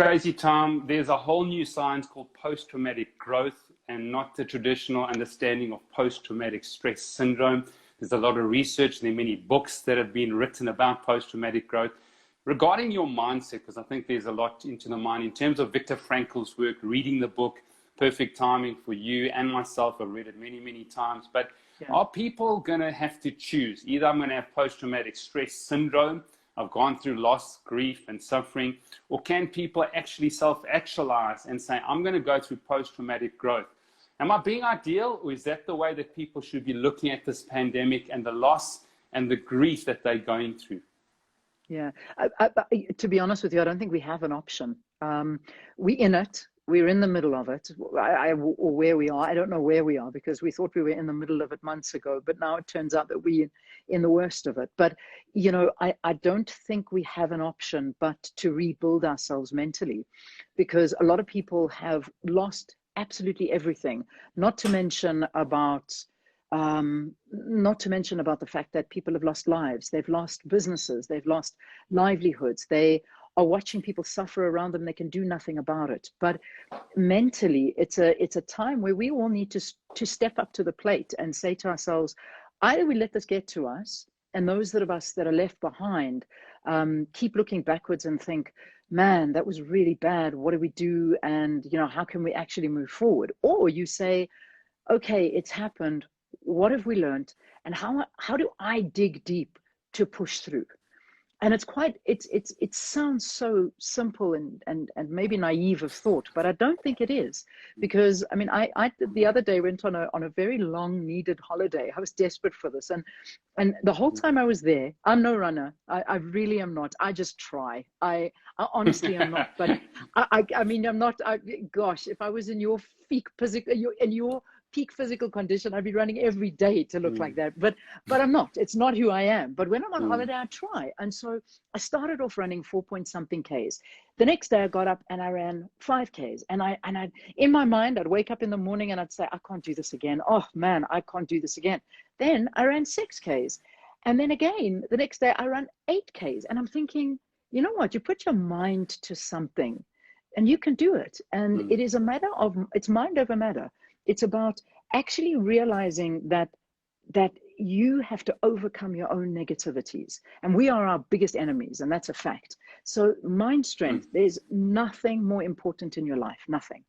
crazy time. There's a whole new science called post-traumatic growth, and not the traditional understanding of post-traumatic stress syndrome. There's a lot of research, there are many books that have been written about post-traumatic growth. Regarding your mindset, because I think there's a lot into the mind, in terms of Viktor Frankl's work, reading the book, perfect timing for you and myself. I've read it many, many times. But are people going to have to choose? Either I'm going to have post-traumatic stress syndrome, I've gone through loss, grief, and suffering, or can people actually self-actualize and say, I'm going to go through post-traumatic growth? Am I being ideal, or is that the way that people should be looking at this pandemic and the loss and the grief that they're going through? Yeah, to be honest with you, I don't think we have an option. We're in it. We're in the middle of it. Or where we are, I don't know where we are, because we thought we were in the middle of it months ago, but now it turns out that we're in the worst of it. But, you know, I don't think we have an option but to rebuild ourselves mentally, because a lot of people have lost absolutely everything, not to mention about the fact that people have lost lives, they've lost businesses, they've lost livelihoods, they are watching people suffer around them, they can do nothing about it. But mentally, it's a time where we all need to step up to the plate and say to ourselves, either we let this get to us, and those of us that are left behind keep looking backwards and think, man, that was really bad, what do we do, and you know, how can we actually move forward? Or you say, okay, it's happened, what have we learned, and how do I dig deep to push through? And it's quite, it sounds so simple and maybe naive of thought, but I don't think it is, because I mean, I the other day went on a very long needed holiday. I was desperate for this, and the whole time I was there, I'm no runner. I really am not. I just try. I honestly am not. But I mean, I'm not. Gosh, if I was in your peak physical condition, I'd be running every day to look like that, but I'm not. It's not who I am. But when I'm on holiday, I try. And so I started off running 4-point-something Ks. The next day I got up and I ran 5 Ks, and I in my mind, I'd wake up in the morning and I'd say, I can't do this again. Oh man, I can't do this again. Then I ran 6 Ks, and then again the next day I ran 8 Ks, and I'm thinking, you know what, you put your mind to something and you can do it. And it is a matter of, it's mind over matter. It's about actually realizing that you have to overcome your own negativities. And we are our biggest enemies, and that's a fact. So mind strength, there's nothing more important in your life, nothing.